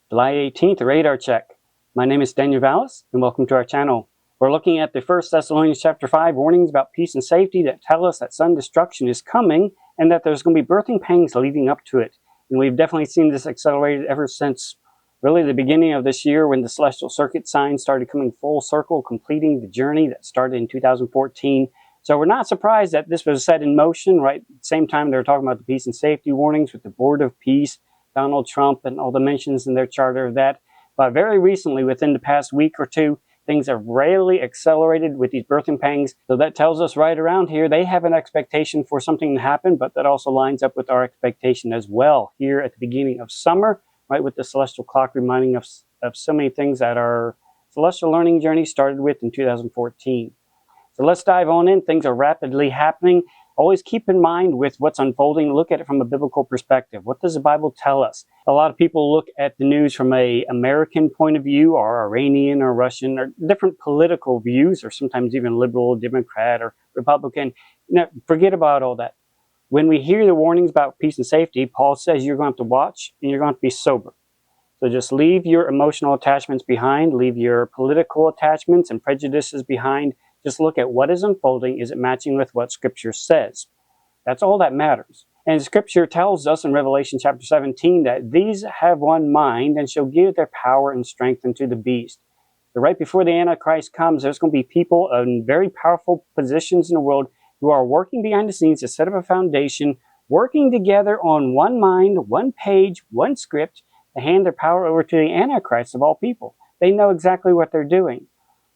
July 18th, radar check. My name is Daniel Valles, and welcome to our channel. We're looking at the 1 Thessalonians chapter 5, warnings about peace and safety that tell us that sudden destruction is coming and that there's going to be birthing pangs leading up to it. And we've definitely seen this accelerated ever since really the beginning of this year when the celestial circuit signs started coming full circle, completing the journey that started in 2014. So we're not surprised that this was set in motion, right? At the same time, they were talking about the peace and safety warnings with the Board of Peace, Donald Trump, and all the mentions in their charter of that. But very recently, within the past week or two, things have really accelerated with these birthing pangs. So that tells us right around here, they have an expectation for something to happen, but that also lines up with our expectation as well. Here at the beginning of summer, right, with the celestial clock reminding us of so many things that our celestial learning journey started with in 2014. So let's dive on in. Things are rapidly happening. Always keep in mind with what's unfolding, look at it from a biblical perspective. What does the Bible tell us? A lot of people look at the news from an American point of view, or Iranian or Russian, or different political views, or sometimes even liberal, Democrat, or Republican. Now, forget about all that. When we hear the warnings about peace and safety, Paul says you're going to have to watch and you're going to be sober. So just leave your emotional attachments behind, leave your political attachments and prejudices behind. Just look at what is unfolding. Is it matching with what Scripture says? That's all that matters. And Scripture tells us in Revelation chapter 17 that these have one mind and shall give their power and strength unto the beast. So right before the Antichrist comes, there's going to be people in very powerful positions in the world who are working behind the scenes to set up a foundation, working together on one mind, one page, one script, to hand their power over to the Antichrist of all people. They know exactly what they're doing.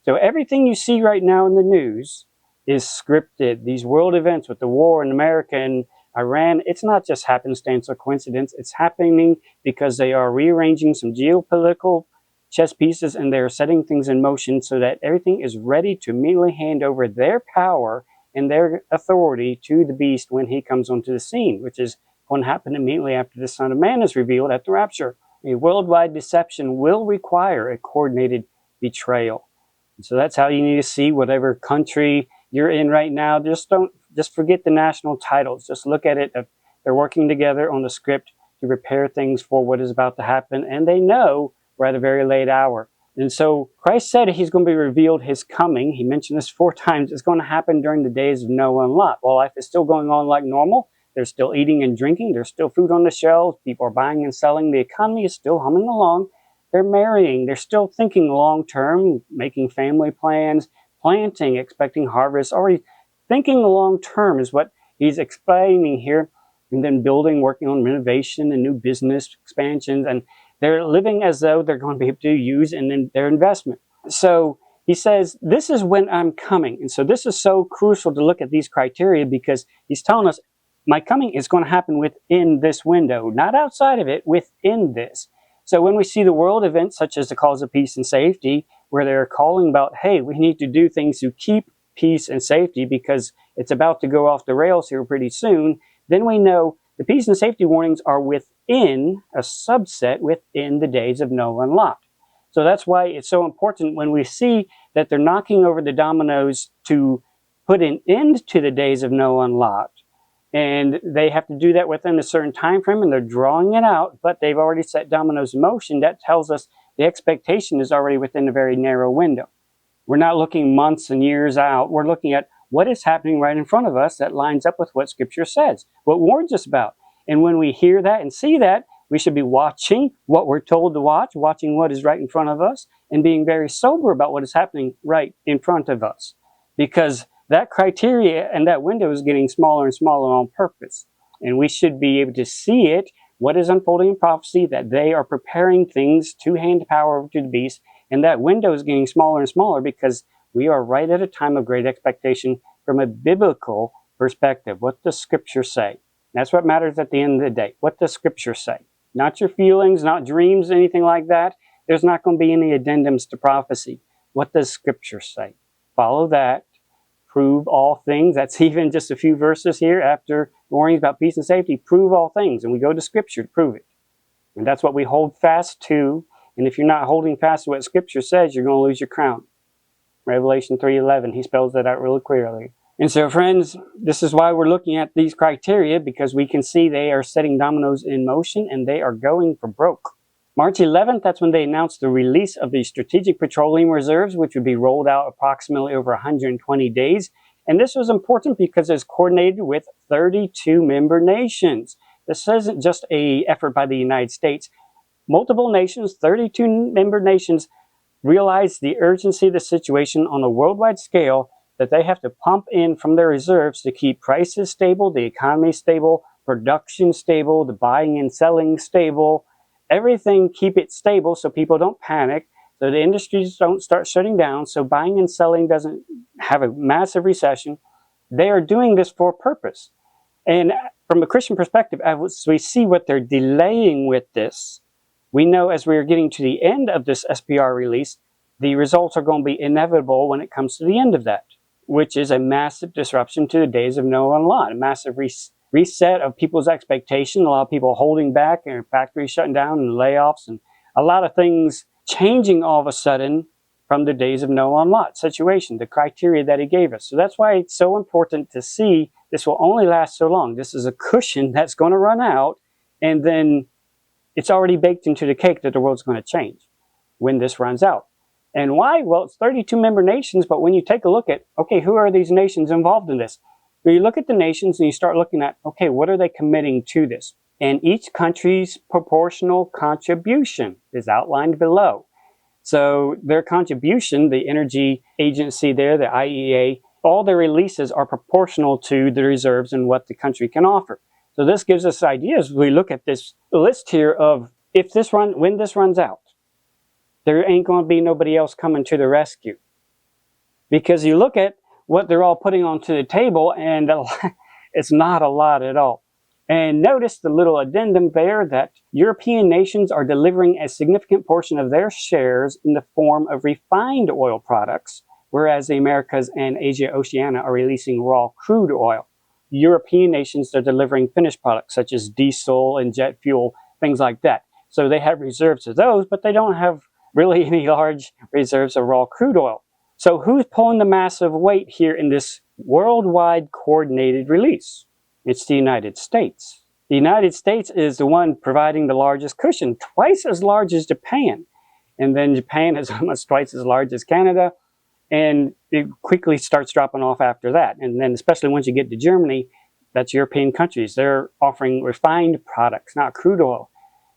So everything you see right now in the news is scripted. These world events with the war in America and Iran, it's not just happenstance or coincidence. It's happening because they are rearranging some geopolitical chess pieces and they're setting things in motion so that everything is ready to immediately hand over their power and their authority to the beast when he comes onto the scene, which is going to happen immediately after the Son of Man is revealed at the rapture. A worldwide deception will require a coordinated betrayal. So that's how you need to see whatever country you're in right now. Just forget the national titles. Just look at it. They're working together on the script to prepare things for what is about to happen. And they know we're at a very late hour. And so Christ said he's going to be revealed his coming. He mentioned this 4 times. It's going to happen during the days of Noah and Lot. Well, life is still going on like normal. They're still eating and drinking. There's still food on the shelves. People are buying and selling. The economy is still humming along. They're marrying. They're still thinking long-term, making family plans, planting, expecting harvest. Already thinking long-term is what he's explaining here. And then building, working on renovation and new business expansions. And they're living as though they're going to be able to use in their investment. So he says, this is when I'm coming. And so this is so crucial to look at these criteria because he's telling us my coming is going to happen within this window, not outside of it, within this. So when we see the world events such as the calls of peace and safety, where they're calling about, hey, we need to do things to keep peace and safety because it's about to go off the rails here pretty soon, then we know the peace and safety warnings are within a subset within the days of Noah and Lot. So that's why it's so important when we see that they're knocking over the dominoes to put an end to the days of Noah and Lot. And they have to do that within a certain time frame, and they're drawing it out, but they've already set dominoes in motion. That tells us the expectation is already within a very narrow window. We're not looking months and years out. We're looking at what is happening right in front of us that lines up with what Scripture says, what warns us about. And when we hear that and see that, we should be watching what we're told to watch, watching what is right in front of us, and being very sober about what is happening right in front of us. Because that criteria and that window is getting smaller and smaller on purpose. And we should be able to see it, what is unfolding in prophecy, that they are preparing things to hand power over to the beast. And that window is getting smaller and smaller because we are right at a time of great expectation from a biblical perspective. What does Scripture say? That's what matters at the end of the day. What does Scripture say? Not your feelings, not dreams, anything like that. There's not going to be any addendums to prophecy. What does Scripture say? Follow that. Prove all things. That's even just a few verses here after warnings about peace and safety. Prove all things. And we go to Scripture to prove it. And that's what we hold fast to. And if you're not holding fast to what Scripture says, you're going to lose your crown. Revelation 3:11, he spells that out really clearly. And so, friends, this is why we're looking at these criteria, because we can see they are setting dominoes in motion and they are going for broke. March 11th, that's when they announced the release of the Strategic Petroleum Reserves, which would be rolled out approximately over 120 days. And this was important because it's coordinated with 32 member nations. This isn't just an effort by the United States. Multiple nations, 32 member nations, realize the urgency of the situation on a worldwide scale, that they have to pump in from their reserves to keep prices stable, the economy stable, production stable, the buying and selling stable, everything keep it stable so people don't panic, so the industries don't start shutting down, so buying and selling doesn't have a massive recession. They are doing this for a purpose. And from a Christian perspective, as we see what they're delaying with this, we know as we're getting to the end of this SPR release, the results are going to be inevitable when it comes to the end of that, which is a massive disruption to the days of Noah and Lot, a massive reset of people's expectation, a lot of people holding back and factories shutting down and layoffs and a lot of things changing all of a sudden from the days of Noah and Lot situation, the criteria that he gave us. So that's why it's so important to see this will only last so long. This is a cushion that's going to run out, and then it's already baked into the cake that the world's going to change when this runs out. And why? Well, it's 32 member nations, but when you take a look at, okay, who are these nations involved in this? Well, you look at the nations and you start looking at, okay, what are they committing to this? And each country's proportional contribution is outlined below. So their contribution, the energy agency there, the IEA, all their releases are proportional to the reserves and what the country can offer. So this gives us ideas. We look at this list here of when this runs out, there ain't going to be nobody else coming to the rescue. Because you look at what they're all putting onto the table, and it's not a lot at all. And notice the little addendum there that European nations are delivering a significant portion of their shares in the form of refined oil products, whereas the Americas and Asia Oceania are releasing raw crude oil. European nations are delivering finished products such as diesel and jet fuel, things like that. So they have reserves of those, but they don't have really any large reserves of raw crude oil. So who's pulling the massive weight here in this worldwide coordinated release? It's the United States. The United States is the one providing the largest cushion, twice as large as Japan. And then Japan is almost twice as large as Canada. And it quickly starts dropping off after that. And then especially once you get to Germany, that's European countries. They're offering refined products, not crude oil.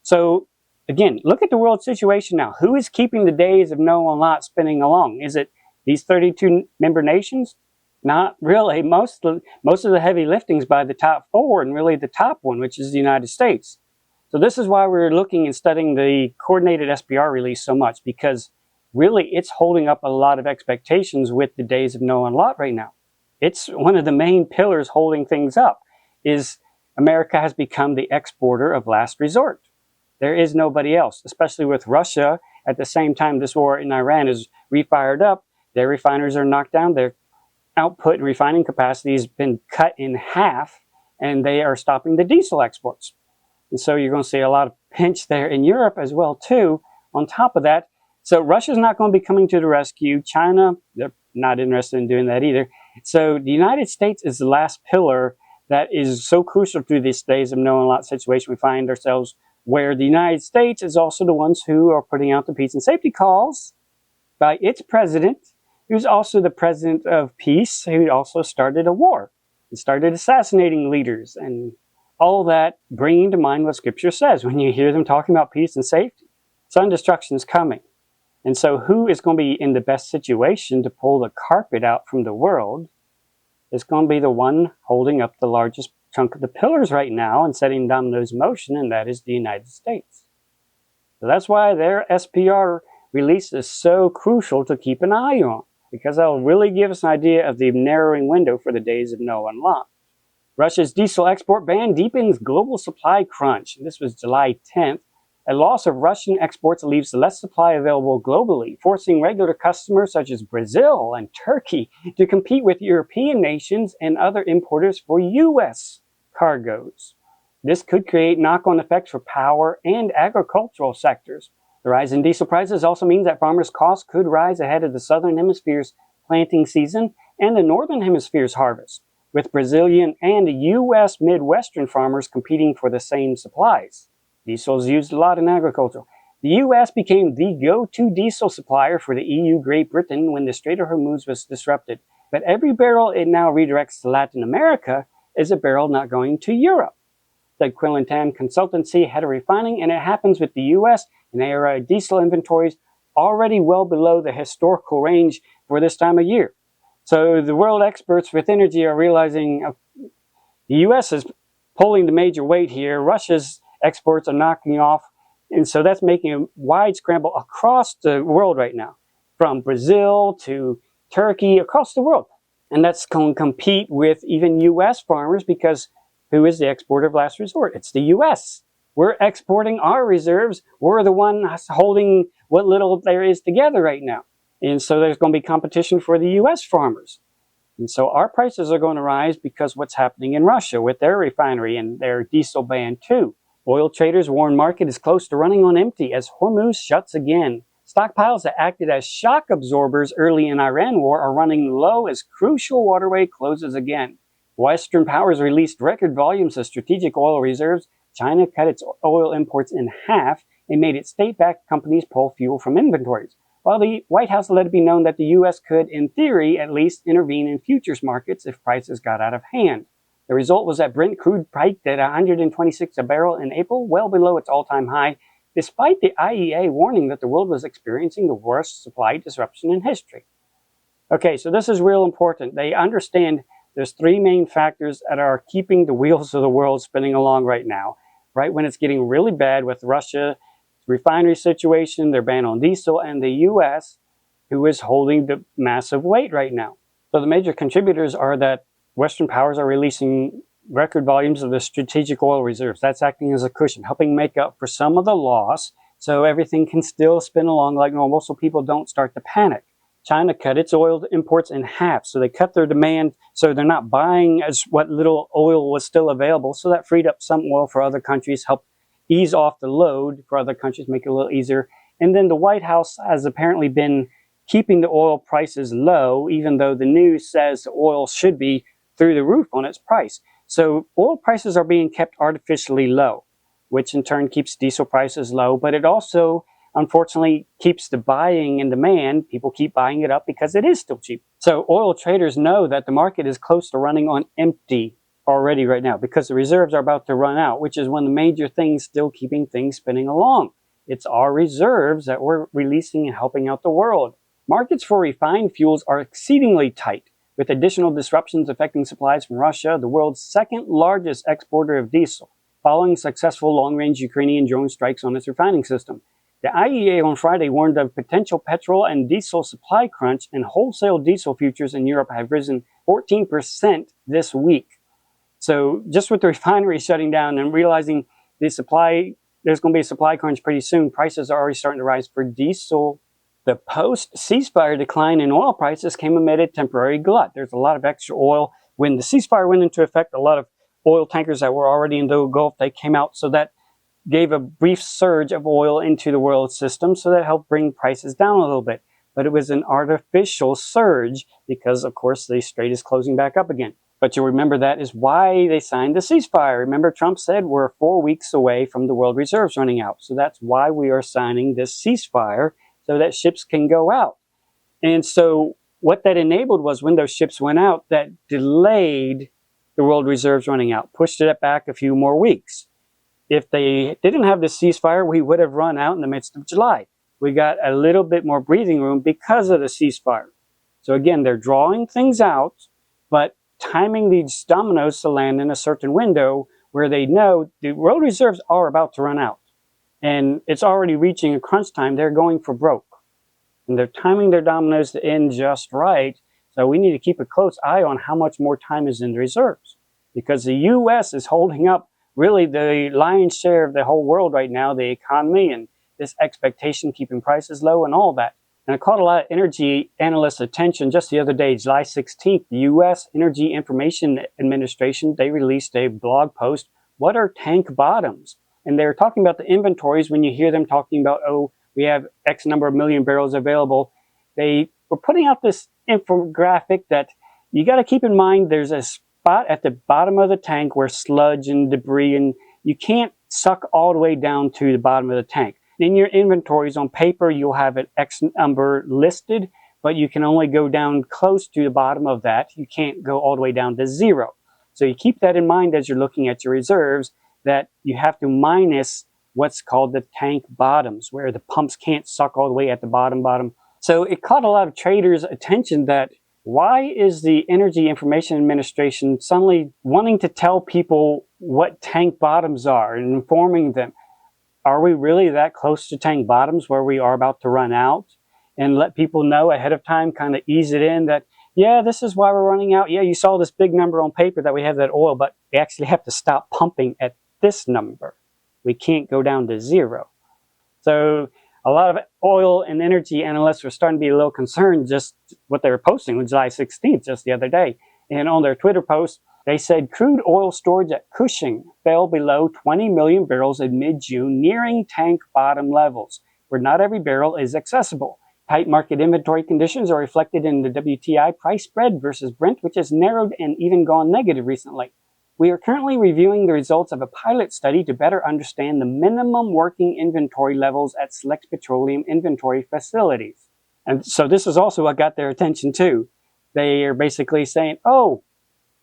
So again, look at the world situation now. Who is keeping the days of Noah and Lot spinning along? Is it these 32 member nations? Not really. Most of the heavy lifting is by the top four, and really the top one, which is the United States. So this is why we're looking and studying the coordinated SPR release so much, because really it's holding up a lot of expectations with the days of Noah and Lot right now. It's one of the main pillars holding things up, is America has become the exporter of last resort. There is nobody else, especially with Russia. At the same time this war in Iran is refired up, their refineries are knocked down, their output and refining capacity has been cut in half, and they are stopping the diesel exports. And so you're going to see a lot of pinch there in Europe as well too, on top of that. So Russia's not going to be coming to the rescue. China, they're not interested in doing that either. So the United States is the last pillar that is so crucial through these days of Noah and Lot situation. We find ourselves where the United States is also the ones who are putting out the peace and safety calls by its president, who's also the president of peace, who also started a war and started assassinating leaders, and all that bringing to mind what Scripture says when you hear them talking about peace and safety. Sun destruction is coming. And so who is going to be in the best situation to pull the carpet out from the world is going to be the one holding up the largest chunk of the pillars right now and setting dominoes in motion, and that is the United States. So that's why their SPR release is so crucial to keep an eye on, because that'll really give us an idea of the narrowing window for the days of Noah and Lot. Russia's diesel export ban deepens global supply crunch. This was July 10th. A loss of Russian exports leaves less supply available globally, forcing regular customers such as Brazil and Turkey to compete with European nations and other importers for U.S. cargoes. This could create knock-on effects for power and agricultural sectors. The rise in diesel prices also means that farmers' costs could rise ahead of the Southern Hemisphere's planting season and the Northern Hemisphere's harvest, with Brazilian and U.S. Midwestern farmers competing for the same supplies. Diesel is used a lot in agriculture. The US became the go-to diesel supplier for the EU Great Britain when the Strait of Hormuz was disrupted. But every barrel it now redirects to Latin America is a barrel not going to Europe. The Quillentan Consultancy head of refining, and it happens with the US and ARI diesel inventories already well below the historical range for this time of year. So the world experts with energy are realizing the US is pulling the major weight here. Russia's exports are knocking off. And so that's making a wide scramble across the world right now, from Brazil to Turkey, across the world. And that's going to compete with even US farmers, because who is the exporter of last resort? It's the US. We're exporting our reserves. We're the one holding what little there is together right now. And so there's going to be competition for the US farmers. And so our prices are going to rise because what's happening in Russia with their refinery and their diesel ban too. Oil traders warn market is close to running on empty as Hormuz shuts again. Stockpiles that acted as shock absorbers early in Iran war are running low as crucial waterway closes again. Western powers released record volumes of strategic oil reserves. China cut its oil imports in half and made its state-backed companies pull fuel from inventories. While the White House let it be known that the U.S. could, in theory, at least intervene in futures markets if prices got out of hand. The result was that Brent crude peaked at $126 a barrel in April, well below its all-time high, despite the IEA warning that the world was experiencing the worst supply disruption in history. Okay, so this is real important. They understand there's three main factors that are keeping the wheels of the world spinning along right now. Right when it's getting really bad with Russia, refinery situation, their ban on diesel, and the U.S., who is holding the massive weight right now. So the major contributors are that Western powers are releasing record volumes of the strategic oil reserves. That's acting as a cushion, helping make up for some of the loss so everything can still spin along like normal so people don't start to panic. China cut its oil imports in half, so they cut their demand so they're not buying as what little oil was still available, so that freed up some oil for other countries, helped ease off the load for other countries, make it a little easier. And then the White House has apparently been keeping the oil prices low, even though the news says oil should be through the roof on its price. So oil prices are being kept artificially low, which in turn keeps diesel prices low, but it also unfortunately keeps the buying and demand. People keep buying it up because it is still cheap. So oil traders know that the market is close to running on empty already right now because the reserves are about to run out, which is one of the major things still keeping things spinning along. It's our reserves that we're releasing and helping out the world. Markets for refined fuels are exceedingly tight, with additional disruptions affecting supplies from Russia, the world's second largest exporter of diesel, following successful long-range Ukrainian drone strikes on its refining system. The IEA on Friday warned of potential petrol and diesel supply crunch, and wholesale diesel futures in Europe have risen 14% this week. So just with the refinery shutting down and realizing there's going to be a supply crunch pretty soon, prices are already starting to rise for diesel. The post-ceasefire decline in oil prices came amid a temporary glut. There's a lot of extra oil. When the ceasefire went into effect, a lot of oil tankers that were already in the Gulf, they came out. So that gave a brief surge of oil into the world system. So that helped bring prices down a little bit. But it was an artificial surge because, of course, the strait is closing back up again. But you'll remember that is why they signed the ceasefire. Remember, Trump said we're 4 weeks away from the world reserves running out. So that's why we are signing this ceasefire, so that ships can go out. And so what that enabled was when those ships went out, that delayed the world reserves running out, pushed it back a few more weeks. If they didn't have the ceasefire, we would have run out in the midst of July. We got a little bit more breathing room because of the ceasefire. So again, they're drawing things out, but timing these dominos to land in a certain window where they know the world reserves are about to run out. And it's already reaching a crunch time. They're going for broke. And they're timing their dominoes to end just right. So we need to keep a close eye on how much more time is in the reserves. Because the U.S. is holding up really the lion's share of the whole world right now, the economy and this expectation keeping prices low and all that. And it caught a lot of energy analysts' attention just the other day, July 16th. The U.S. Energy Information Administration, they released a blog post, "What are tank bottoms?" And they're talking about the inventories. When you hear them talking about, oh, we have X number of million barrels available, they were putting out this infographic that you got to keep in mind there's a spot at the bottom of the tank where sludge and debris, and you can't suck all the way down to the bottom of the tank. In your inventories on paper, you'll have an X number listed, but you can only go down close to the bottom of that. You can't go all the way down to 0. So you keep that in mind as you're looking at your reserves, that you have to minus what's called the tank bottoms, where the pumps can't suck all the way at the bottom. So it caught a lot of traders' attention that why is the Energy Information Administration suddenly wanting to tell people what tank bottoms are and informing them? Are we really that close to tank bottoms where we are about to run out? And let people know ahead of time, kind of ease it in that, yeah, this is why we're running out. Yeah, you saw this big number on paper that we have that oil, but we actually have to stop pumping at this number. We can't go down to 0. So a lot of oil and energy analysts were starting to be a little concerned just what they were posting on July 16th, just the other day. And on their Twitter post, they said crude oil storage at Cushing fell below 20 million barrels in mid-June, nearing tank bottom levels, where not every barrel is accessible. Tight market inventory conditions are reflected in the WTI price spread versus Brent, which has narrowed and even gone negative recently. We are currently reviewing the results of a pilot study to better understand the minimum working inventory levels at select petroleum inventory facilities. And so this is also what got their attention too. They are basically saying, oh,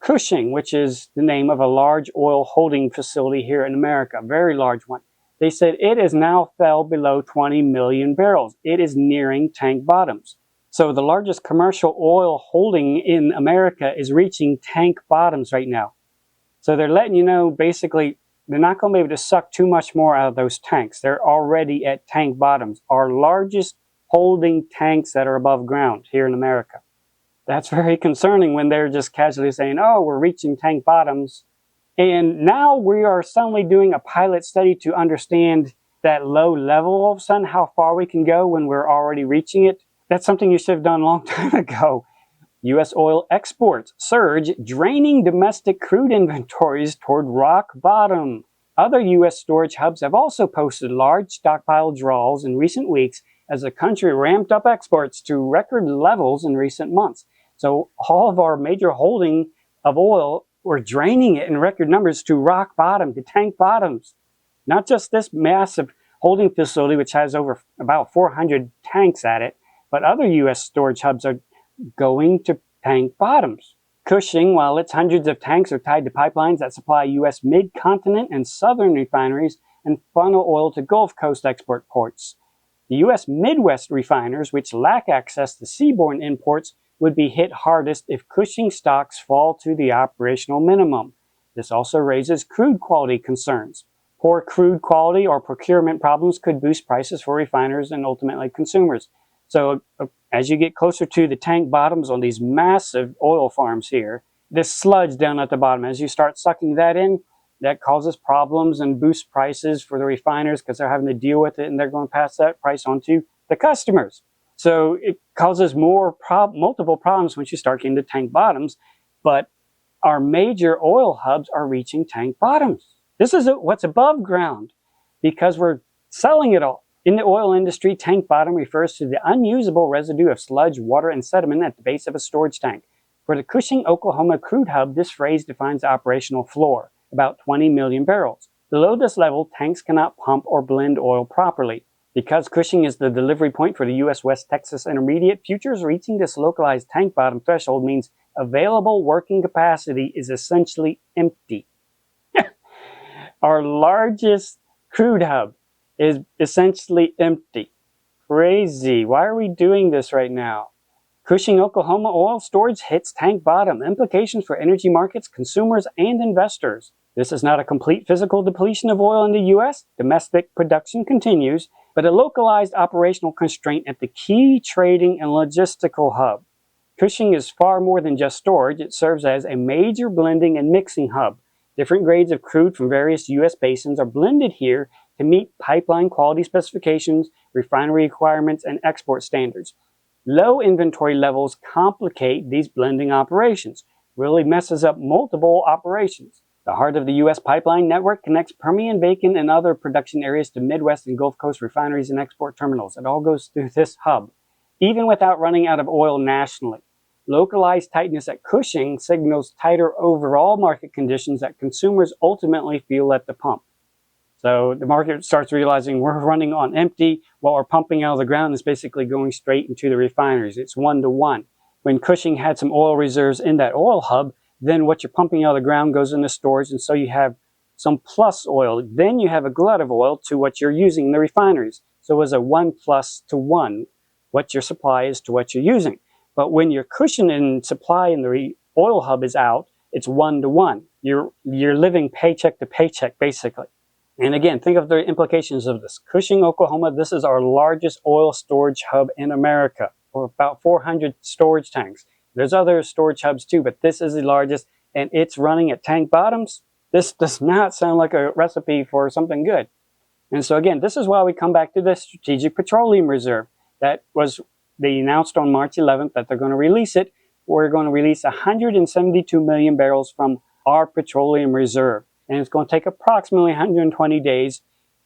Cushing, which is the name of a large oil holding facility here in America, a very large one. They said it has now fell below 20 million barrels. It is nearing tank bottoms. So the largest commercial oil holding in America is reaching tank bottoms right now. So they're letting you know, basically, they're not going to be able to suck too much more out of those tanks. They're already at tank bottoms. Our largest holding tanks that are above ground here in America. That's very concerning when they're just casually saying, oh, we're reaching tank bottoms. And now we are suddenly doing a pilot study to understand that low level all of a sudden, how far we can go when we're already reaching it. That's something you should have done a long time ago. U.S. oil exports surge, draining domestic crude inventories toward rock bottom. Other U.S. storage hubs have also posted large stockpile draws in recent weeks as the country ramped up exports to record levels in recent months. So all of our major holding of oil, we're draining it in record numbers to rock bottom, to tank bottoms. Not just this massive holding facility, which has over about 400 tanks at it, but other U.S. storage hubs are going to tank bottoms. Cushing, while its hundreds of tanks are tied to pipelines that supply U.S. mid-continent and southern refineries and funnel oil to Gulf Coast export ports. The U.S. Midwest refiners, which lack access to seaborne imports, would be hit hardest if Cushing stocks fall to the operational minimum. This also raises crude quality concerns. Poor crude quality or procurement problems could boost prices for refiners and ultimately consumers. So as you get closer to the tank bottoms on these massive oil farms here, this sludge down at the bottom, as you start sucking that in, that causes problems and boosts prices for the refiners because they're having to deal with it and they're going to pass that price on to the customers. So it causes multiple problems once you start getting to tank bottoms, but our major oil hubs are reaching tank bottoms. This is what's above ground because we're selling it all. In the oil industry, tank bottom refers to the unusable residue of sludge, water, and sediment at the base of a storage tank. For the Cushing, Oklahoma crude hub, this phrase defines the operational floor, about 20 million barrels. Below this level, tanks cannot pump or blend oil properly. Because Cushing is the delivery point for the U.S. West Texas Intermediate, futures reaching this localized tank bottom threshold means available working capacity is essentially empty. Our largest crude hub is essentially empty. Crazy. Why are we doing this right now? Cushing, Oklahoma oil storage hits tank bottom. Implications for energy markets, consumers, and investors. This is not a complete physical depletion of oil in the U.S. Domestic production continues, but a localized operational constraint at the key trading and logistical hub. Cushing is far more than just storage. It serves as a major blending and mixing hub. Different grades of crude from various U.S. basins are blended here to meet pipeline quality specifications, refinery requirements, and export standards. Low inventory levels complicate these blending operations, really messes up multiple operations. The heart of the U.S. pipeline network connects Permian Basin and other production areas to Midwest and Gulf Coast refineries and export terminals. It all goes through this hub, even without running out of oil nationally. Localized tightness at Cushing signals tighter overall market conditions that consumers ultimately feel at the pump. So the market starts realizing we're running on empty. What we're pumping out of the ground is basically going straight into the refineries. It's 1-to-1. When Cushing had some oil reserves in that oil hub, then what you're pumping out of the ground goes into storage, and so you have some plus oil. Then you have a glut of oil to what you're using in the refineries. So it was a 1+1, what your supply is to what you're using. But when your cushion and supply in the oil hub is out, it's 1-to-1. You're living paycheck to paycheck, basically. And again, think of the implications of this. Cushing, Oklahoma, this is our largest oil storage hub in America, or about 400 storage tanks. There's other storage hubs too, but this is the largest, and it's running at tank bottoms. This does not sound like a recipe for something good. And so again, this is why we come back to the Strategic Petroleum Reserve. They announced on March 11th that they're going to release it. We're going to release 172 million barrels from our petroleum reserve. And it's going to take approximately 120 days.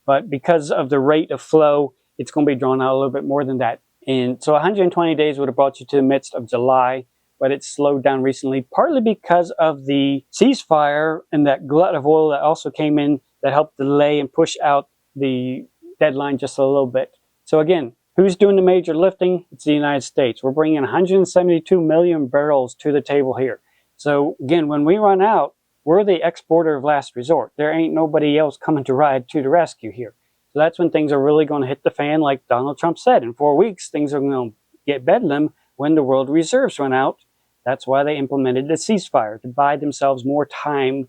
But because of the rate of flow, it's going to be drawn out a little bit more than that. And so 120 days would have brought you to the midst of July, but it's slowed down recently, partly because of the ceasefire and that glut of oil that also came in that helped delay and push out the deadline just a little bit. So again, who's doing the major lifting? It's the United States. We're bringing 172 million barrels to the table here. So again, when we run out, we're the exporter of last resort. There ain't nobody else coming to ride to the rescue here. So that's when things are really going to hit the fan, like Donald Trump said. In 4 weeks, things are going to get bedlam when the world reserves run out. That's why they implemented the ceasefire, to buy themselves more time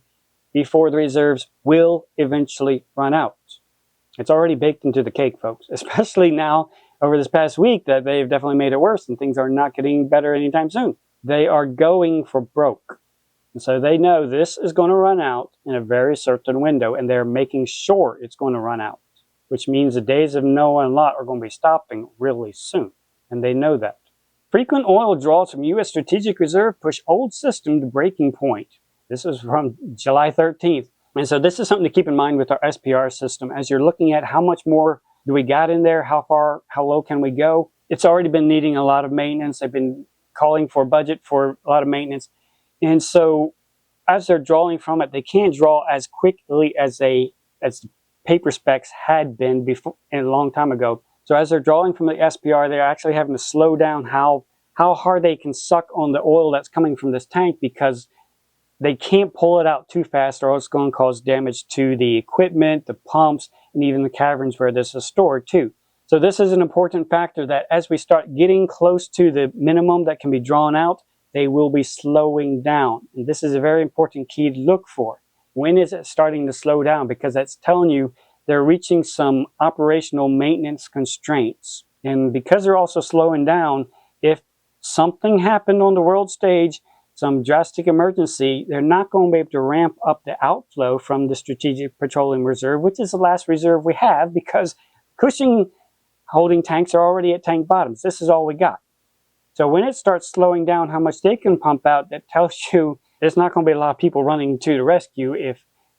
before the reserves will eventually run out. It's already baked into the cake, folks, especially now over this past week that they've definitely made it worse and things are not getting better anytime soon. They are going for broke. And so they know this is going to run out in a very certain window, and they're making sure it's going to run out, which means the days of Noah and Lot are going to be stopping really soon. And they know that. Frequent oil draws from U.S. Strategic Reserve push old system to breaking point. This is from July 13th. And so this is something to keep in mind with our SPR system. As you're looking at how much more do we got in there, how low can we go? It's already been needing a lot of maintenance. They've been calling for budget for a lot of maintenance. And so as they're drawing from it, they can't draw as quickly as paper specs had been before a long time ago. So as they're drawing from the SPR, they're actually having to slow down how hard they can suck on the oil that's coming from this tank, because they can't pull it out too fast or it's going to cause damage to the equipment, the pumps, and even the caverns where this is stored too. So this is an important factor, that as we start getting close to the minimum that can be drawn out, they will be slowing down. And this is a very important key to look for. When is it starting to slow down? Because that's telling you they're reaching some operational maintenance constraints. And because they're also slowing down, if something happened on the world stage, some drastic emergency, they're not going to be able to ramp up the outflow from the Strategic Petroleum Reserve, which is the last reserve we have, because Cushing holding tanks are already at tank bottoms. This is all we got. So when it starts slowing down how much they can pump out, that tells you there's not going to be a lot of people running to the rescue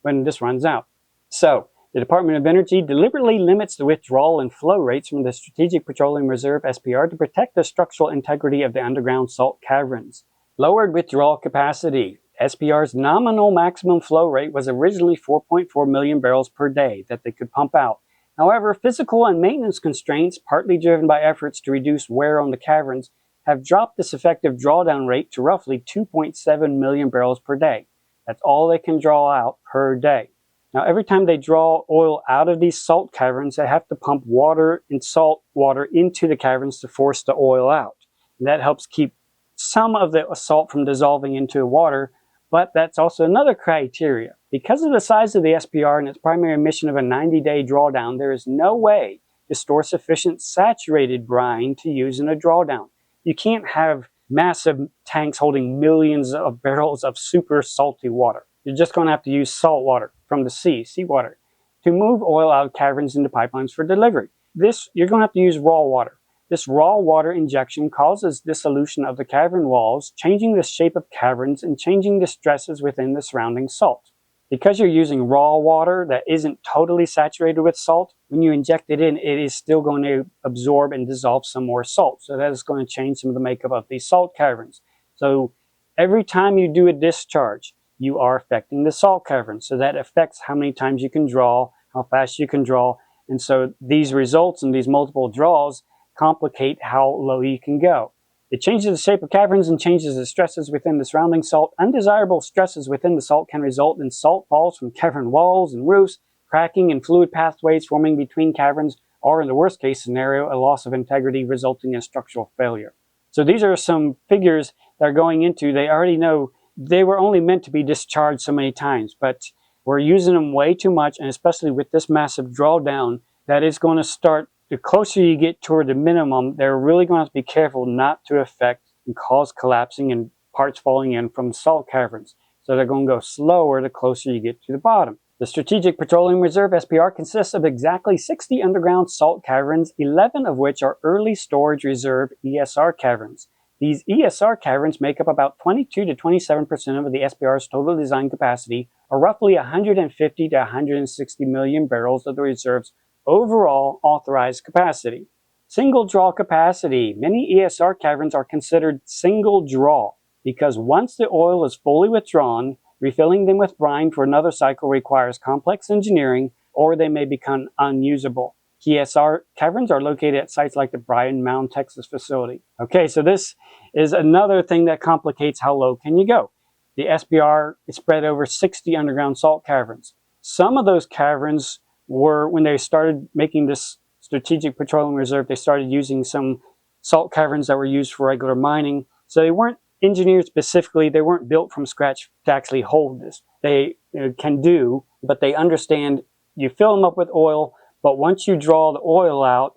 when this runs out. So the Department of Energy deliberately limits the withdrawal and flow rates from the Strategic Petroleum Reserve SPR to protect the structural integrity of the underground salt caverns. Lowered withdrawal capacity. SPR's nominal maximum flow rate was originally 4.4 million barrels per day that they could pump out. However, physical and maintenance constraints, partly driven by efforts to reduce wear on the caverns, have dropped this effective drawdown rate to roughly 2.7 million barrels per day. That's all they can draw out per day. Now, every time they draw oil out of these salt caverns, they have to pump water and salt water into the caverns to force the oil out. And that helps keep some of the salt from dissolving into water, but that's also another criteria. Because of the size of the SPR and its primary mission of a 90-day drawdown, there is no way to store sufficient saturated brine to use in a drawdown. You can't have massive tanks holding millions of barrels of super salty water. You're just going to have to use salt water from the seawater, to move oil out of caverns into pipelines for delivery. You're going to have to use raw water. This raw water injection causes dissolution of the cavern walls, changing the shape of caverns and changing the stresses within the surrounding salt. Because you're using raw water that isn't totally saturated with salt, when you inject it in, it is still going to absorb and dissolve some more salt. So that is going to change some of the makeup of these salt caverns. So every time you do a discharge, you are affecting the salt caverns. So that affects how many times you can draw how fast you can draw. And so these results and these multiple draws complicate how low you can go. It changes the shape of caverns and changes the stresses within the surrounding salt. Undesirable stresses within the salt can result in salt falls from cavern walls and roofs, cracking and fluid pathways forming between caverns, or in the worst case scenario, a loss of integrity resulting in structural failure. So these are some figures that are going into, they already know they were only meant to be discharged so many times, but we're using them way too much, and especially with this massive drawdown, that is going to start, the closer you get toward the minimum, they're really going to have to be careful not to affect and cause collapsing and parts falling in from salt caverns. So they're going to go slower the closer you get to the bottom. The Strategic Petroleum Reserve, SPR, consists of exactly 60 underground salt caverns, 11 of which are early storage reserve ESR caverns. These ESR caverns make up about 22 to 27% of the SPR's total design capacity, or roughly 150 to 160 million barrels of the reserve's overall authorized capacity. Single draw capacity. Many ESR caverns are considered single draw because once the oil is fully withdrawn, refilling them with brine for another cycle requires complex engineering, or they may become unusable. ESR caverns are located at sites like the Bryan Mound, Texas facility. Okay, so this is another thing that complicates how low can you go. The SPR is spread over 60 underground salt caverns. Some of those caverns were, when they started making this Strategic Petroleum Reserve, they started using some salt caverns that were used for regular mining. So they weren't engineered specifically, they weren't built from scratch to actually hold this. They can do, but they understand you fill them up with oil, but once you draw the oil out,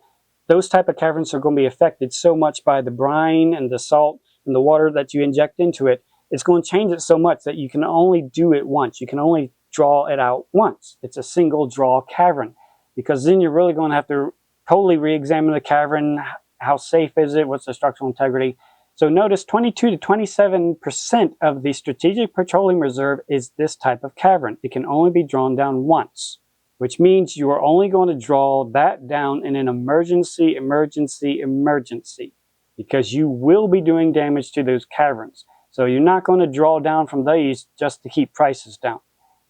those type of caverns are going to be affected so much by the brine and the salt and the water that you inject into it. It's going to change it so much that you can only do it once. You can only draw it out once. It's a single draw cavern, because then you're really going to have to totally re-examine the cavern. How safe is it? What's the structural integrity? So notice 22 to 27% of the Strategic Petroleum Reserve is this type of cavern. It can only be drawn down once, which means you are only going to draw that down in an emergency, because you will be doing damage to those caverns. So you're not going to draw down from these just to keep prices down.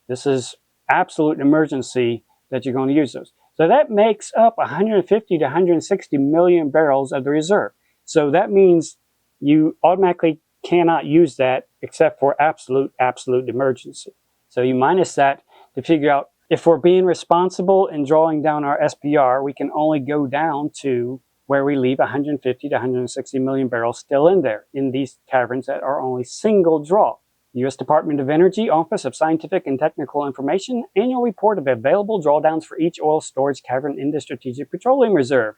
This is absolute emergency that you're going to use those. So that makes up 150 to 160 million barrels of the reserve. So that means you automatically cannot use that except for absolute emergency. So you minus that to figure out if we're being responsible in drawing down our SPR, we can only go down to where we leave 150 to 160 million barrels still in there in these caverns that are only single draw. U.S. Department of Energy, Office of Scientific and Technical Information, annual report of available drawdowns for each oil storage cavern in the Strategic Petroleum Reserve.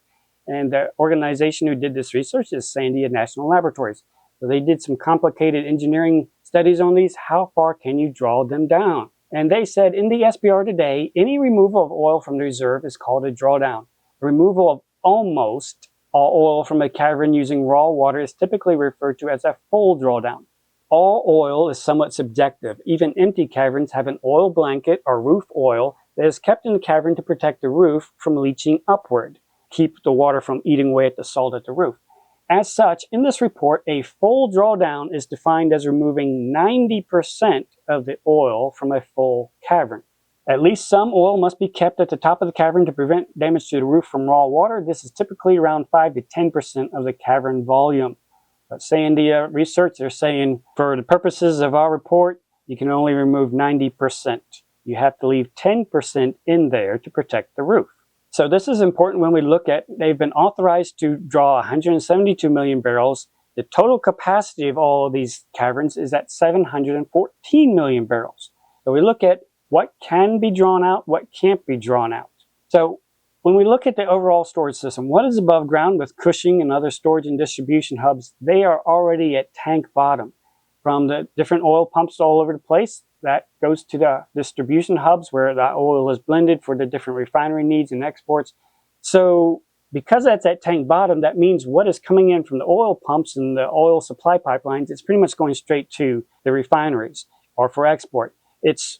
And the organization who did this research is Sandia National Laboratories. So they did some complicated engineering studies on these. How far can you draw them down? And they said in the SPR today, any removal of oil from the reserve is called a drawdown. Removal of almost all oil from a cavern using raw water is typically referred to as a full drawdown. All oil is somewhat subjective. Even empty caverns have an oil blanket or roof oil that is kept in the cavern to protect the roof from leaching upward, keep the water from eating away at the salt at the roof. As such, in this report, a full drawdown is defined as removing 90% of the oil from a full cavern. At least some oil must be kept at the top of the cavern to prevent damage to the roof from raw water. This is typically around 5 to 10% of the cavern volume. But Sandia research, they're saying for the purposes of our report, you can only remove 90%. You have to leave 10% in there to protect the roof. So this is important when we look at, they've been authorized to draw 172 million barrels. The total capacity of all of these caverns is at 714 million barrels. So we look at what can be drawn out, what can't be drawn out. So when we look at the overall storage system, what is above ground with Cushing and other storage and distribution hubs, they are already at tank bottom. From the different oil pumps all over the place, that goes to the distribution hubs where the oil is blended for the different refinery needs and exports. So because that's at tank bottom, that means what is coming in from the oil pumps and the oil supply pipelines, it's pretty much going straight to the refineries or for export.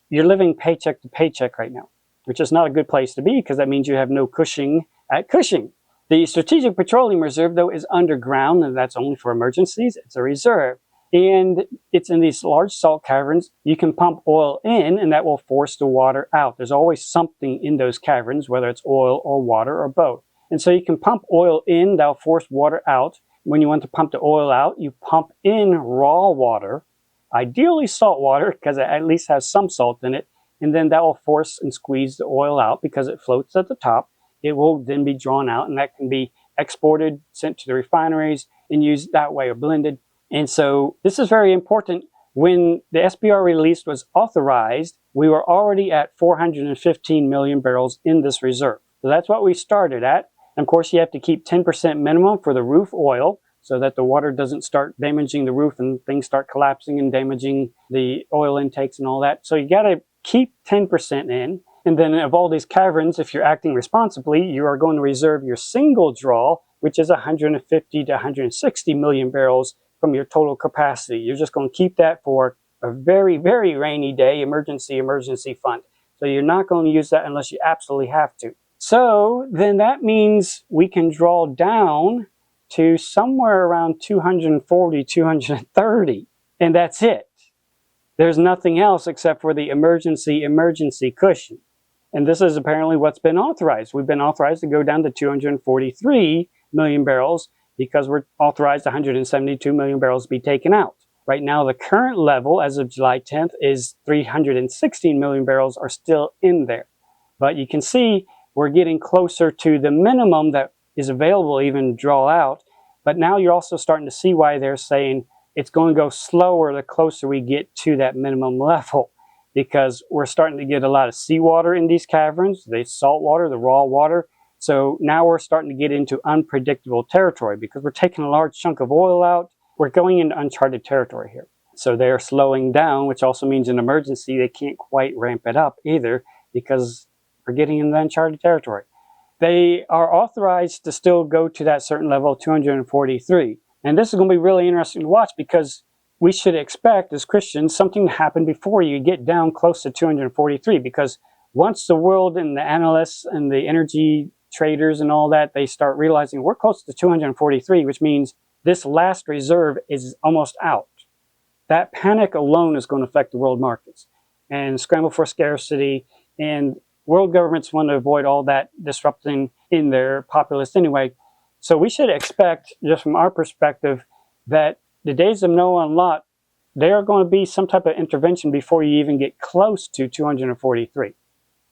You're living paycheck to paycheck right now, which is not a good place to be because that means you have no Cushing at Cushing. The Strategic Petroleum Reserve, though, is underground, and that's only for emergencies. It's a reserve. and it's in these large salt caverns. You can pump oil in, and that will force the water out. There's always something in those caverns, whether it's oil or water or both. And so you can pump oil in, that'll force water out. When you want to pump the oil out, you pump in raw water, ideally salt water, because it at least has some salt in it, and then that will force and squeeze the oil out because it floats at the top. It will then be drawn out, and that can be exported, sent to the refineries, and used that way or blended. And so this is very important. When the SPR release was authorized, we were already at 415 million barrels in this reserve. So that's what we started at. And of course, you have to keep 10% minimum for the roof oil so that the water doesn't start damaging the roof and things start collapsing and damaging the oil intakes and all that. So you got to keep 10% in. And then of all these caverns, if you're acting responsibly, you are going to reserve your single draw, which is 150 to 160 million barrels from your total capacity. You're just going to keep that for a very, very rainy day emergency fund. So you're not going to use that unless you absolutely have to. So then that means we can draw down to somewhere around 240, 230, and that's it. There's nothing else except for the emergency cushion. And this is apparently what's been authorized. We've been authorized to go down to 243 million barrels because we're authorized 172 million barrels to be taken out. Right now, the current level as of July 10th is 316 million barrels are still in there. But you can see we're getting closer to the minimum that is available even draw out. But now you're also starting to see why they're saying it's going to go slower the closer we get to that minimum level, because we're starting to get a lot of seawater in these caverns, the salt water, the raw water. So now we're starting to get into unpredictable territory because we're taking a large chunk of oil out. We're going into uncharted territory here. So they're slowing down, which also means in emergency they can't quite ramp it up either because we're getting into uncharted territory. They are authorized to still go to that certain level, 243. And this is going to be really interesting to watch because we should expect as Christians something to happen before you get down close to 243, because once the world and the analysts and the energy traders and all that, they start realizing we're close to 243, which means this last reserve is almost out. That panic alone is going to affect the world markets and scramble for scarcity, and world governments want to avoid all that disrupting in their populace anyway. So we should expect, just from our perspective, that the days of Noah and Lot, there are going to be some type of intervention before you even get close to 243.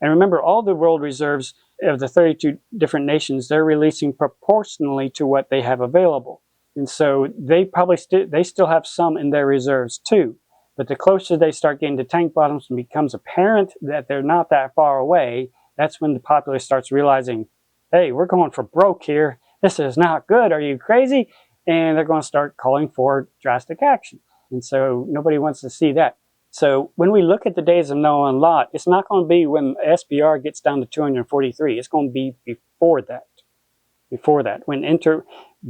And remember, all the world reserves of the 32 different nations, they're releasing proportionally to what they have available. And so they probably still have some in their reserves too. But the closer they start getting to tank bottoms and becomes apparent that they're not that far away, that's when the populace starts realizing, hey, we're going for broke here. This is not good. Are you crazy? And they're going to start calling for drastic action. And so nobody wants to see that. So when we look at the days of Noah and Lot, it's not going to be when SPR gets down to 243. It's going to be before that. Before that.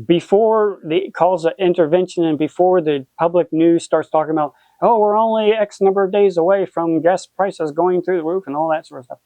Before the calls of intervention and before the public news starts talking about, oh, we're only X number of days away from gas prices going through the roof and all that sort of stuff.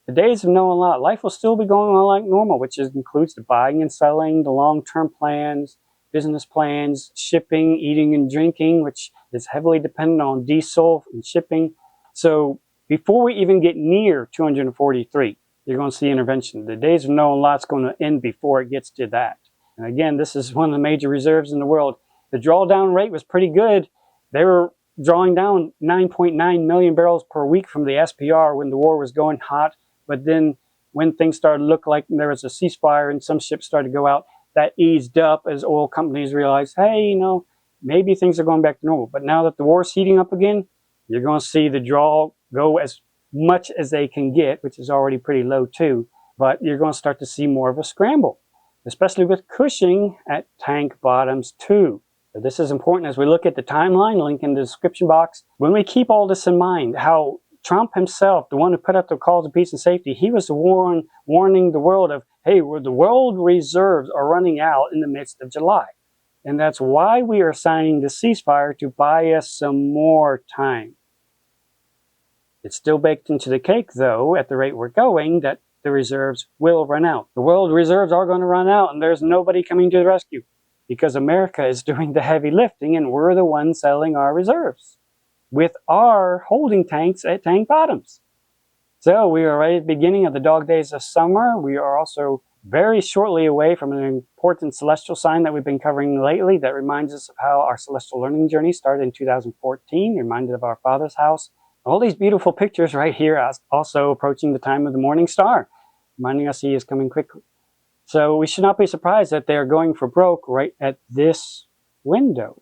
The days of Noah and Lot, life will still be going on like normal, which includes the buying and selling, the long-term plans, business plans, shipping, eating and drinking, which is heavily dependent on diesel and shipping. So before we even get near 243, you're going to see intervention. The days of Noah and Lot's going to end before it gets to that. And again, this is one of the major reserves in the world. The drawdown rate was pretty good. They were drawing down 9.9 million barrels per week from the SPR when the war was going hot. But then when things started to look like there was a ceasefire and some ships started to go out, that eased up as oil companies realized, hey, maybe things are going back to normal. But now that the war's heating up again, you're going to see the draw go as much as they can get, which is already pretty low too. But you're going to start to see more of a scramble, especially with Cushing at tank bottoms too. So this is important as we look at the timeline, link in the description box. When we keep all this in mind, how Trump himself, the one who put out the calls of peace and safety, he was the one warning the world of, hey, the world reserves are running out in the midst of July. And that's why we are signing the ceasefire, to buy us some more time. It's still baked into the cake, though, at the rate we're going, that the reserves will run out. The world reserves are going to run out, and there's nobody coming to the rescue. because America is doing the heavy lifting and we're the ones selling our reserves with our holding tanks at tank bottoms. So we are right at the beginning of the dog days of summer. We are also very shortly away from an important celestial sign that we've been covering lately that reminds us of how our celestial learning journey started in 2014, reminded of our Father's house. All these beautiful pictures right here, also approaching the time of the morning star, reminding us he is coming quickly. So we should not be surprised that they are going for broke right at this window.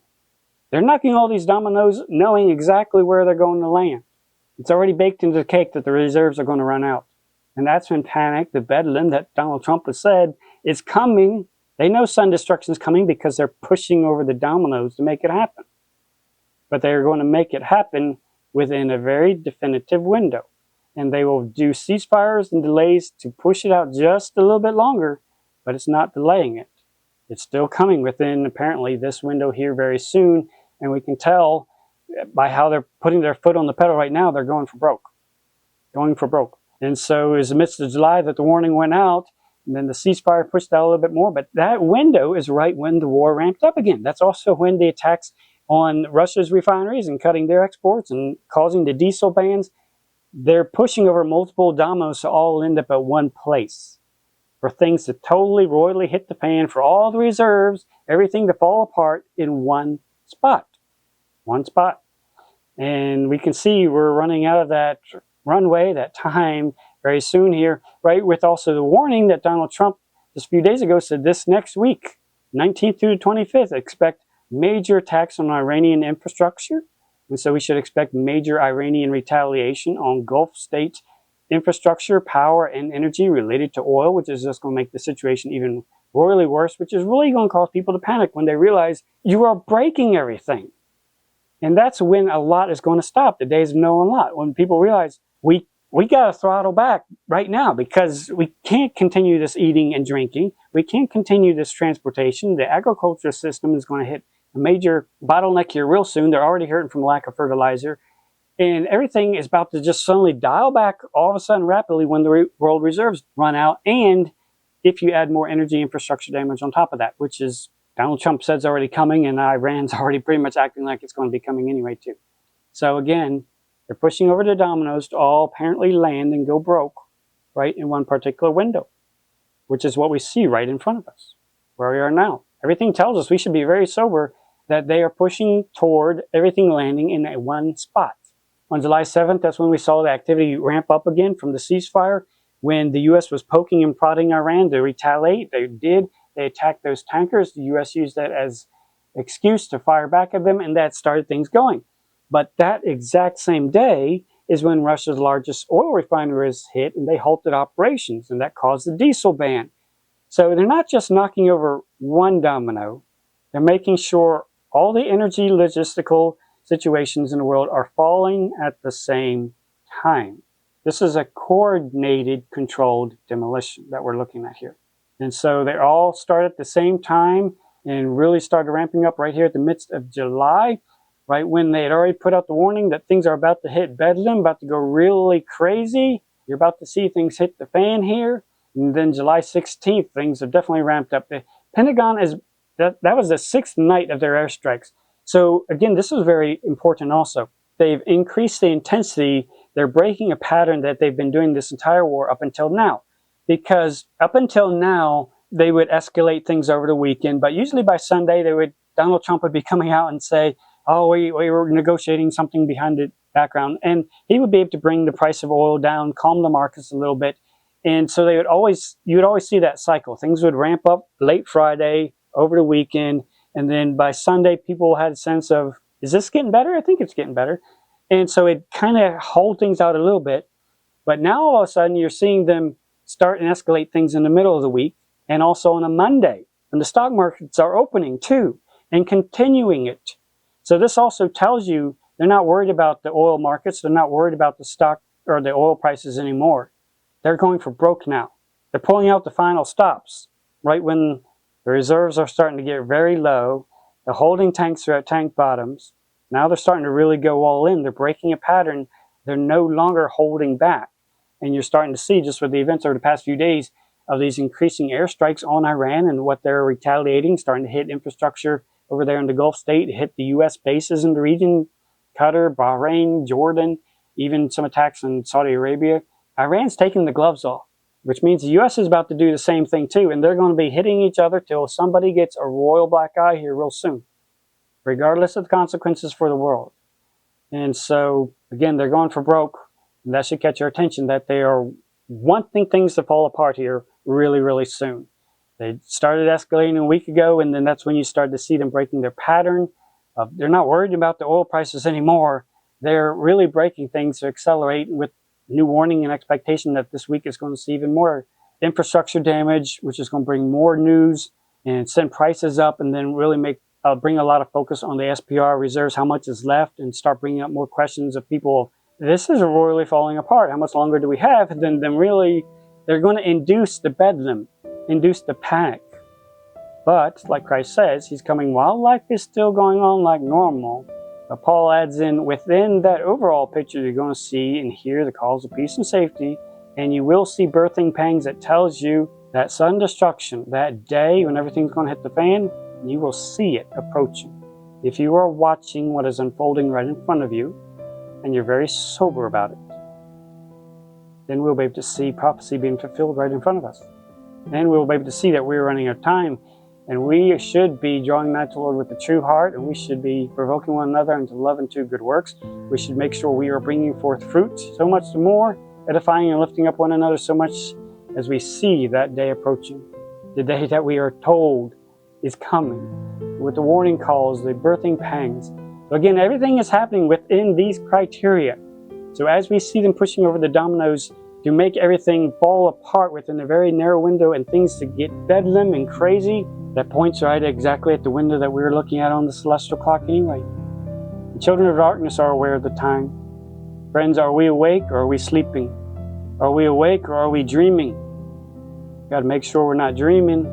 They're knocking all these dominoes knowing exactly where they're going to land. It's already baked into the cake that the reserves are going to run out. And that's when panic, the bedlam that Donald Trump has said is coming. They know sun destruction is coming because they're pushing over the dominoes to make it happen. But they're going to make it happen within a very definitive window. And they will do ceasefires and delays to push it out just a little bit longer, but it's not delaying it. It's still coming within apparently this window here very soon. And we can tell by how they're putting their foot on the pedal right now, they're going for broke. Going for broke. And so it was amidst of July that the warning went out, and then the ceasefire pushed out a little bit more. But that window is right when the war ramped up again. That's also when the attacks on Russia's refineries and cutting their exports and causing the diesel bans, they're pushing over multiple dominoes to all end up at one place. For things to totally, royally hit the fan, for all the reserves, everything to fall apart in one spot. One spot. And we can see we're running out of that runway, that time, very soon here, right, with also the warning that Donald Trump just a few days ago said this next week, 19th through the 25th, expect major attacks on Iranian infrastructure. And so we should expect major Iranian retaliation on Gulf states' infrastructure, power, and energy related to oil, which is just going to make the situation even royally worse, which is really going to cause people to panic when they realize you are breaking everything. And that's when a lot is going to stop, the days of no and lot, when people realize we got to throttle back right now because we can't continue this eating and drinking. We can't continue this transportation. The agriculture system is going to hit a major bottleneck here real soon. They're already hurting from lack of fertilizer. And everything is about to just suddenly dial back all of a sudden rapidly when the world reserves run out. And if you add more energy infrastructure damage on top of that, which is Donald Trump says already coming, and Iran's already pretty much acting like it's going to be coming anyway too. So again, they're pushing over the dominoes to all apparently land and go broke right in one particular window, which is what we see right in front of us, where we are now. Everything tells us we should be very sober that they are pushing toward everything landing in a one spot. On July 7th, that's when we saw the activity ramp up again from the ceasefire, when the U.S. was poking and prodding Iran to retaliate. They did. They attacked those tankers. The U.S. used that as excuse to fire back at them, and that started things going. But that exact same day is when Russia's largest oil refinery was hit, and they halted operations, and that caused the diesel ban. So they're not just knocking over one domino. They're making sure all the energy logistical situations in the world are falling at the same time. This is a coordinated, controlled demolition that we're looking at here. And so they all start at the same time and really started ramping up right here at the midst of July, right when they had already put out the warning that things are about to hit bedlam, about to go really crazy. You're about to see things hit the fan here. And then July 16th, things have definitely ramped up. The Pentagon that was the 6th night of their airstrikes. So again, this is very important also. They've increased the intensity. They're breaking a pattern that they've been doing this entire war up until now. Because up until now, they would escalate things over the weekend, but usually by Sunday, Donald Trump would be coming out and say, oh, we were negotiating something behind the background. And he would be able to bring the price of oil down, calm the markets a little bit. And so you would always see that cycle. Things would ramp up late Friday, over the weekend, and then by Sunday, people had a sense of, is this getting better? I think it's getting better. And so it kind of hold things out a little bit. But now all of a sudden, you're seeing them start and escalate things in the middle of the week, and also on a Monday, when the stock markets are opening too, and continuing it. So this also tells you they're not worried about the oil markets. They're not worried about the stock or the oil prices anymore. They're going for broke now. They're pulling out the final stops right when the reserves are starting to get very low. The holding tanks are at tank bottoms. Now they're starting to really go all in. They're breaking a pattern. They're no longer holding back. And you're starting to see, just with the events over the past few days, of these increasing airstrikes on Iran and what they're retaliating, starting to hit infrastructure over there in the Gulf state, hit the U.S. bases in the region, Qatar, Bahrain, Jordan, even some attacks in Saudi Arabia. Iran's taking the gloves off, which means the U.S. is about to do the same thing too, and they're going to be hitting each other till somebody gets a royal black eye here real soon, regardless of the consequences for the world. And so, again, they're going for broke. And that should catch your attention that they are wanting things to fall apart here really, really soon. They started escalating a week ago, and then that's when you started to see them breaking their pattern. They're not worried about the oil prices anymore. They're really breaking things to accelerate with new warning and expectation that this week is going to see even more infrastructure damage, which is going to bring more news and send prices up, and then really bring a lot of focus on the SPR reserves, how much is left, and start bringing up more questions of people. This is royally falling apart. How much longer do we have? And then really, they're going to induce the bedlam, induce the panic. But, like Christ says, he's coming while life is still going on like normal. But Paul adds in, within that overall picture, you're going to see and hear the calls of peace and safety, and you will see birthing pangs that tells you that sudden destruction, that day when everything's going to hit the fan, you will see it approaching. If you are watching what is unfolding right in front of you, and you're very sober about it, then we'll be able to see prophecy being fulfilled right in front of us. And we'll be able to see that we're running out of time, and we should be drawing nigh to the Lord with a true heart, and we should be provoking one another into love and to good works. We should make sure we are bringing forth fruit, so much the more, edifying and lifting up one another so much as we see that day approaching. The day that we are told is coming, with the warning calls, the birthing pangs. So again, everything is happening within these criteria. So as we see them pushing over the dominoes to make everything fall apart within a very narrow window and things to get bedlam and crazy, that points right exactly at the window that we were looking at on the celestial clock anyway. The children of darkness are aware of the time. Friends, are we awake or are we sleeping? Are we awake or are we dreaming? We've got to make sure we're not dreaming,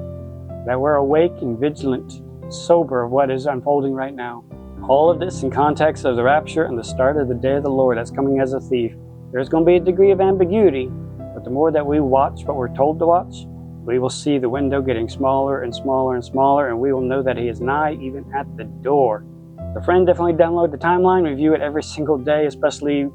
that we're awake and vigilant, sober of what is unfolding right now. All of this in context of the rapture and the start of the day of the Lord that's coming as a thief. There's going to be a degree of ambiguity, but the more that we watch what we're told to watch, we will see the window getting smaller and smaller and smaller, and we will know that he is nigh, even at the door. So friend, definitely download the timeline, review it every single day, especially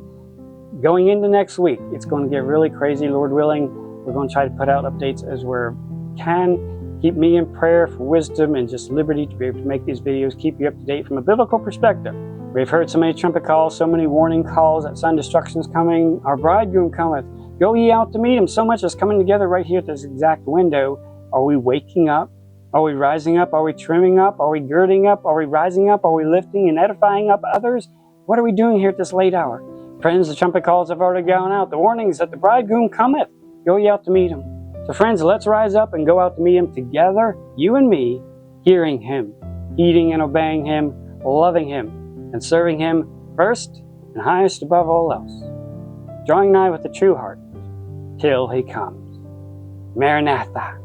going into next week. It's going to get really crazy, Lord willing. We're going to try to put out updates as we can. Keep me in prayer for wisdom and just liberty to be able to make these videos, keep you up to date from a biblical perspective. We've heard so many trumpet calls, so many warning calls that sudden destruction is coming. Our bridegroom cometh. Go ye out to meet him. So much is coming together right here at this exact window. Are we waking up? Are we rising up? Are we trimming up? Are we girding up? Are we rising up? Are we lifting and edifying up others? What are we doing here at this late hour? Friends, the trumpet calls have already gone out. The warnings that the bridegroom cometh. Go ye out to meet him. So friends, let's rise up and go out to meet him together, you and me, hearing him, heeding and obeying him, loving him, and serving him first and highest above all else. Drawing nigh with a true heart till he comes. Maranatha.